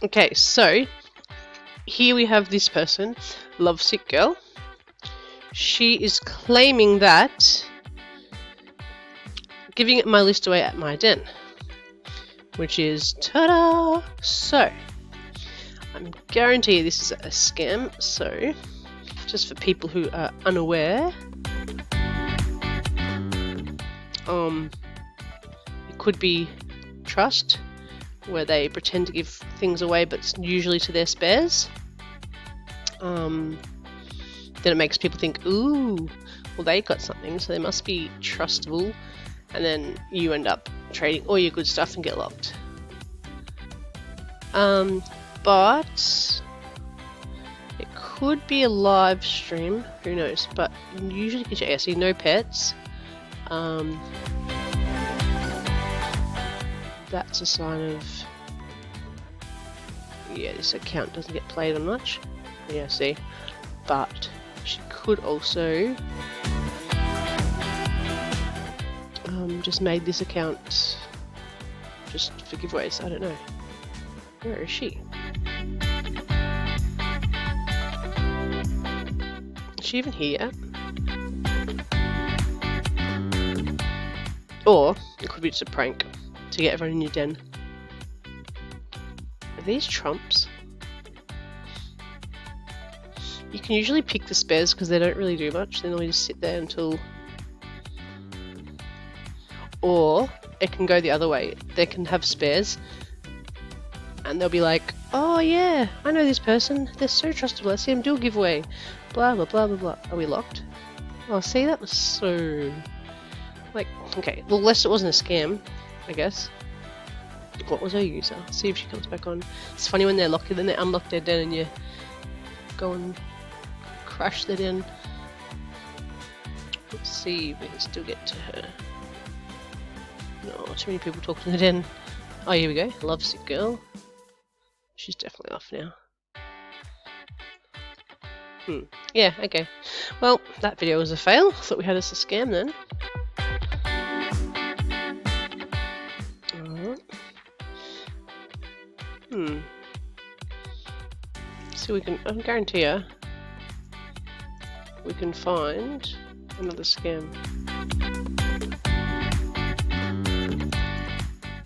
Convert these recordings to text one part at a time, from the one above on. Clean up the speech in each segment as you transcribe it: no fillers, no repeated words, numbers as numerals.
Okay, so here we have this person, Lovesick Girl. She is claiming that giving my list away at my den, which is ta-da! So I'm guarantee this is a scam. So just for people who are unaware, it could be trust, where they pretend to give things away, but it's usually to their spares. Then it makes people think, ooh, well they got something, so they must be trustable, and then you end up trading all your good stuff and get locked. But it could be a live stream, who knows, but usually you see no pets. That's a sign of, yeah, this account doesn't get played on much. Yeah, see, but she could also just made this account just for giveaways. I don't know. Where is she? Is she even here yet? Or it could be just a prank to get everyone in your den. Are these trumps? You can usually pick the spares because they don't really do much. They normally just sit there until... Or it can go the other way. They can have spares and they'll be like, oh yeah, I know this person. They're so trustable. I see them do a giveaway. Blah, blah, blah, blah, blah. Are we locked? Oh, see, that was so... Like, okay, well, unless it wasn't a scam, I guess. What was her user? See if she comes back on. It's funny when they're locked, then they unlock their den and you go and crash their den. Let's see if we can still get to her. No, too many people talking to the den. Oh, here we go. Lovesick Girl. She's definitely off now. Yeah, okay. Well, that video was a fail. Thought we had us a scam then. So we can, I guarantee you, we can find another scam.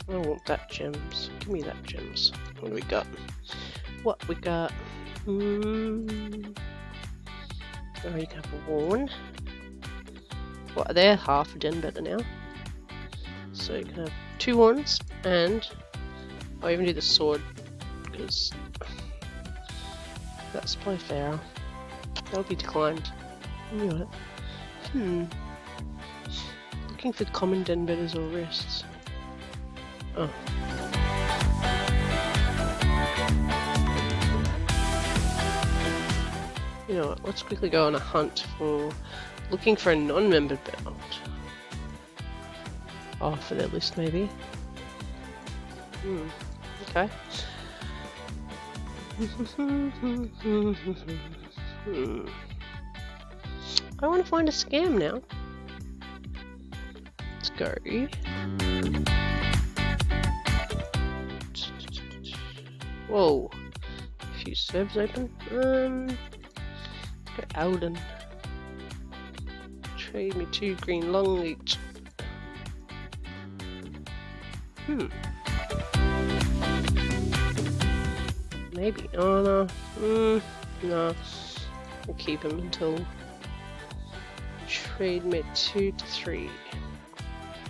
I want that gems. Give me that gems. What do we got? What we got? Oh, you can have a worn. What, they're half a den better now. So you can have 2 wands, and I'll even do the sword because that's probably fairer. That'll be declined. Alright. Looking for common den betters or wrists. Oh. You know what, let's quickly go on a hunt for looking for a non-membered belt. Oh, for their list maybe. Okay. I want to find a scam now. Let's go. Whoa. A few servers open. Let's go Alden. Trade me 2 green long each. Maybe. Oh no. No. We'll keep him until trade me 2 to 3.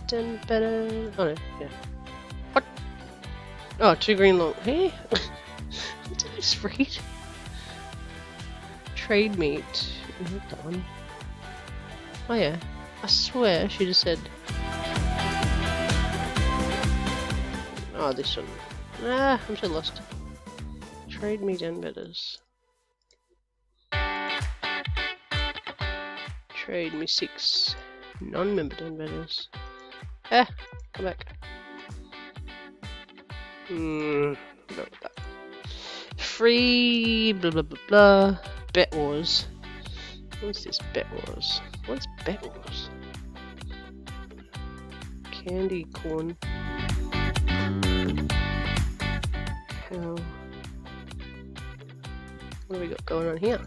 Then better. Oh no. Yeah. What? Oh, 2 green long. Hey. What did I just read? Trade meat. That one. Oh yeah. I swear she just said. Oh, this one. Ah, I'm so lost. Trade me den betters. Trade me 6 non-member den betters. Ah, come back. No, that. Free blah blah blah blah. Bet Wars. What's this Bet Wars? What's Bet Wars? Candy corn. How What do we got going on here?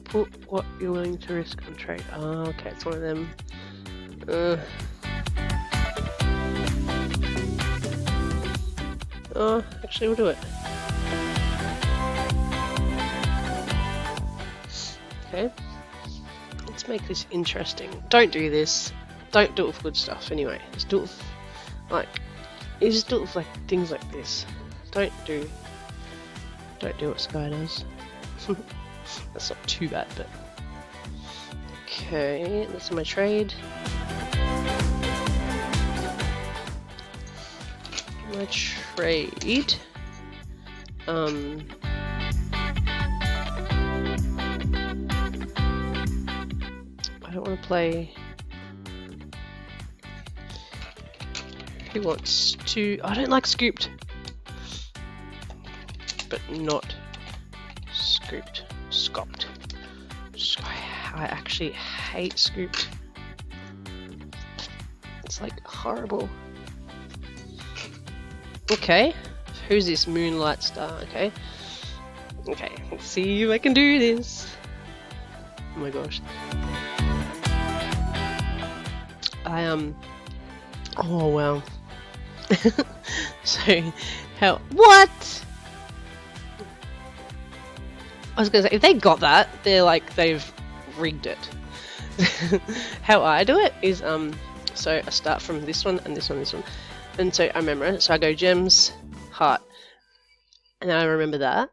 Put what you're willing to risk on trade. Oh, okay, it's one of them. Oh, actually, we'll do it. Okay. Let's make this interesting. Don't do this. Don't do it with good stuff anyway. Just do it with, like, you just do it with like things like this. Don't do what Sky does. That's not too bad, but okay. That's my trade. My trade. I don't want to play. Who wants to? I don't like scooped, but not scooped. Scooped. I actually hate scooped. It's like horrible. Okay, who's this Moonlight Star? Okay, let's see if I can do this. Oh my gosh. Oh wow. So, what? I was gonna say, if they got that, they've rigged it. How I do it is, so I start from this one and this one, and so I remember it. So I go gems, heart, and then I remember that.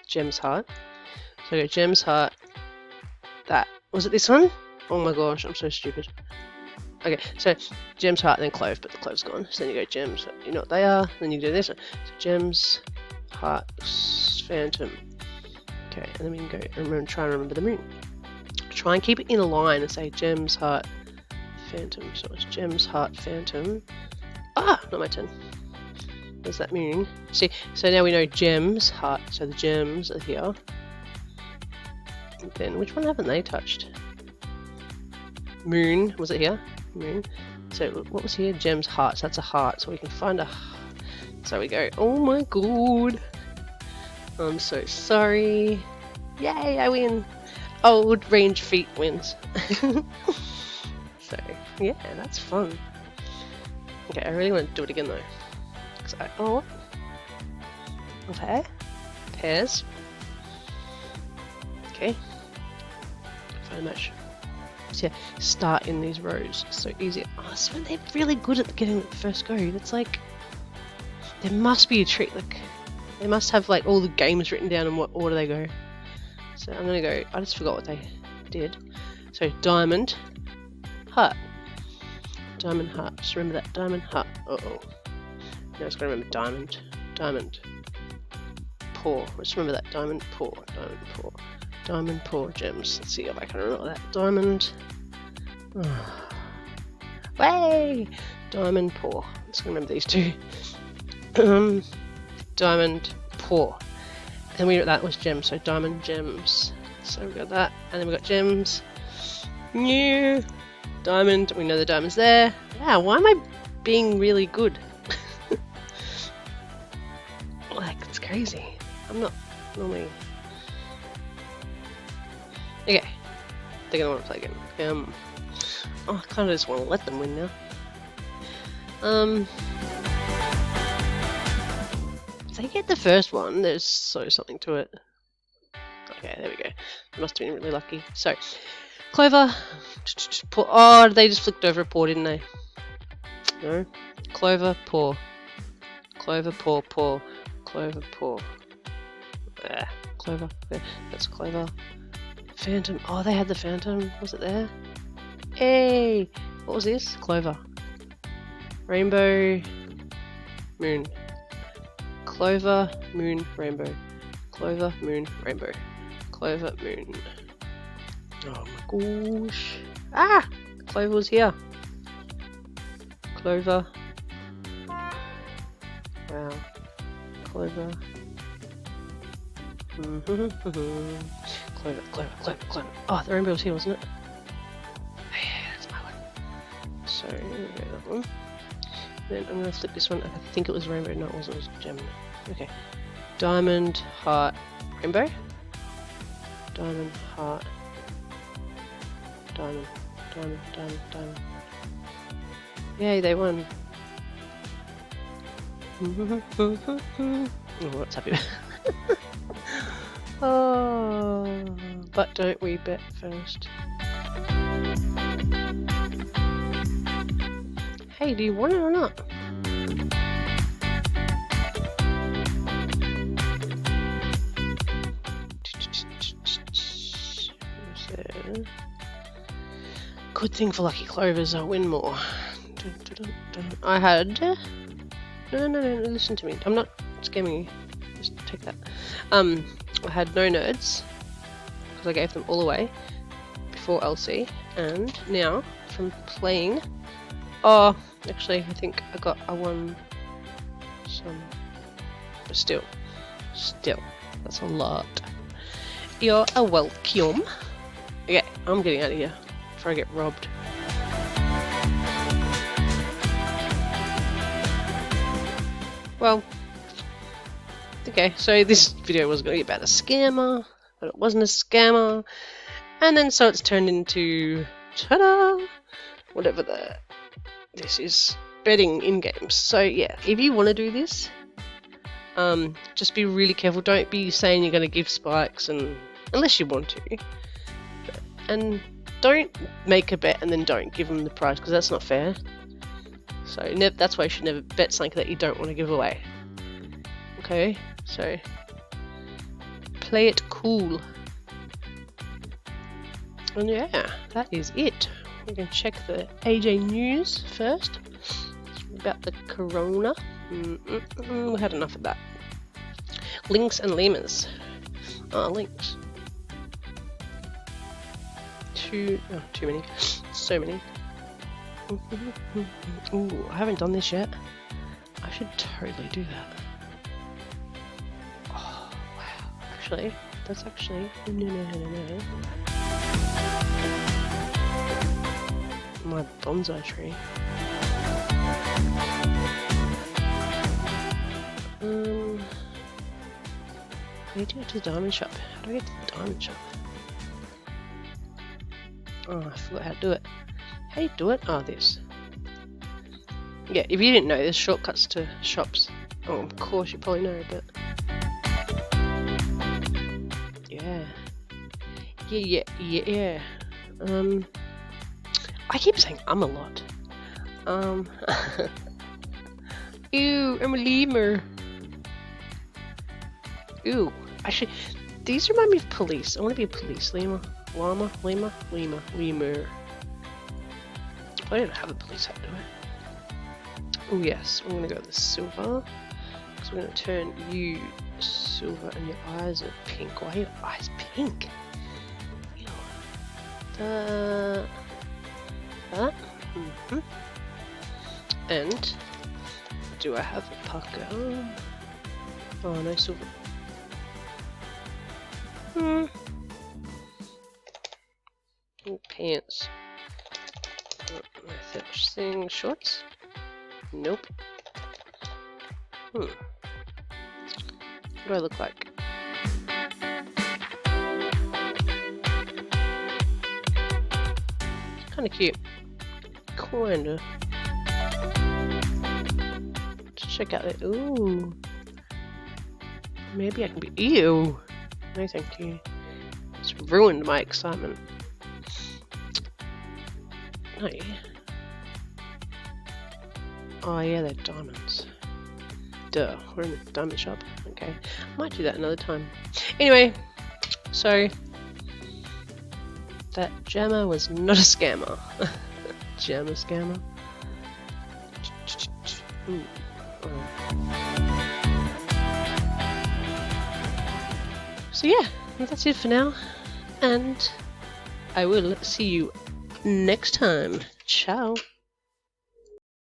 Gems, heart. So I go gems, heart, that. Was it this one? Oh my gosh, I'm so stupid. Okay, so gems, heart, then clove, but the clove's gone. So then you go gems, you know what they are, then you do this one. So gems, heart, phantom. Okay, and then we can go try and remember the moon. Try and keep it in a line and say gems, heart, phantom. So it's gems, heart, phantom. Ah, not my turn. There's that moon. See, so now we know gems, heart, so the gems are here. And then, which one haven't they touched? Moon, was it here? Moon. So what was here? Gems, heart, so that's a heart, so we can find a... So we go, oh my god. I'm so sorry. Yay, I win. Old range feet wins. So, yeah, that's fun. Okay, I really want to do it again though. Oh, okay. Pairs. Okay. Find a match. So yeah, start in these rows. So easy. Oh, so they're really good at getting the first go. That's like, there must be a trick. Like, they must have like all the games written down in what order they go. So I'm gonna go. I just forgot what they did. So diamond, heart, diamond, heart. Just remember that diamond, heart. Uh oh. Now it's gonna remember diamond, diamond, paw. Just remember that diamond, paw, diamond, paw, diamond, paw, gems. Let's see if I can remember that diamond. Way, diamond, paw. I'm just gonna remember these two. Diamond, paw. And we got that was gems, so diamond, gems. So we got that, and then we got gems. New diamond. We know the diamond's there. Wow, why am I being really good? Like, it's crazy. I'm not normally. Okay, they're gonna want to play again. Oh, I kind of just want to let them win now. If they get the first one, there's something to it. Okay, there we go. They must have been really lucky. So, clover. Oh, they just flicked over a paw, didn't they? No. Clover, paw. Clover, paw, paw. Clover, paw. Clover. That's clover. Phantom. Oh, they had the phantom. Was it there? Hey! What was this? Clover. Rainbow. Moon. Clover, moon, rainbow. Clover, moon, rainbow. Clover, moon. Oh my gosh. Ah! Clover was here. Clover. Wow. Clover. Clover, clover, clover, clover. Oh, the rainbow was here, wasn't it? Yeah, that's my one. So, that one. Then I'm gonna flip this one. I think it was rainbow. No, it wasn't. It was gem. Okay. Diamond, heart, rainbow. Diamond, heart. Diamond, diamond, diamond, diamond. Yay, they won. Oh, what's happy? Oh, but don't we bet first? Hey, do you want it or not? So, good thing for Lucky Clovers, I win more. I had... No, listen to me. I'm not scamming you. Just take that. I had no nerds, because I gave them all away before LC, and now, from playing... Oh, actually, I think I won some... But still, that's a lot. You're a welcome. Okay, I'm getting out of here before I get robbed. Well, okay, so this video was going to be about a scammer, but it wasn't a scammer, and then so it's turned into, ta-da, whatever this is, betting in games. So yeah, if you want to do this, just be really careful. Don't be saying you're going to give spikes, and unless you want to, and don't make a bet and then don't give them the prize, because that's not fair. So that's why you should never bet something that you don't want to give away. Okay, so play it cool. And yeah, that is it. We're going to check the AJ news first about the corona. We had enough of that. Links and lemurs. Links. Too many. So many. Ooh, I haven't done this yet. I should totally do that. Oh, wow. Actually, that's actually... No. My bonsai tree. I need to go to the diamond shop. How do I get to the diamond shop? Oh, I forgot how to do it. How do you do it? Oh, this. Yeah, if you didn't know, there's shortcuts to shops. Oh, of course you probably know, but... Yeah. I keep saying I'm a lot. Ew, I'm a lemur. Ew. Actually, these remind me of police. I want to be a police. Lemur. Lemur. I don't have a police hat, do I? Oh yes, I'm gonna go with the silver. Because we're gonna turn you silver and your eyes are pink. Why are your eyes pink? Ew. That. And do I have a pucker? Oh, no silver. Oh, pants. Thing shorts? Nope. What do I look like? Kinda cute. Kinda. Let's check out it. Ooh. Maybe I can be. Ew! No, thank you. It's ruined my excitement. Oh, yeah. Oh, yeah, they're diamonds. Duh, we're in the diamond shop. Okay. Might do that another time. Anyway, so. That jammer was not a scammer. Jammer scammer. Ooh. So yeah, that's it for now, and I will see you next time. Ciao.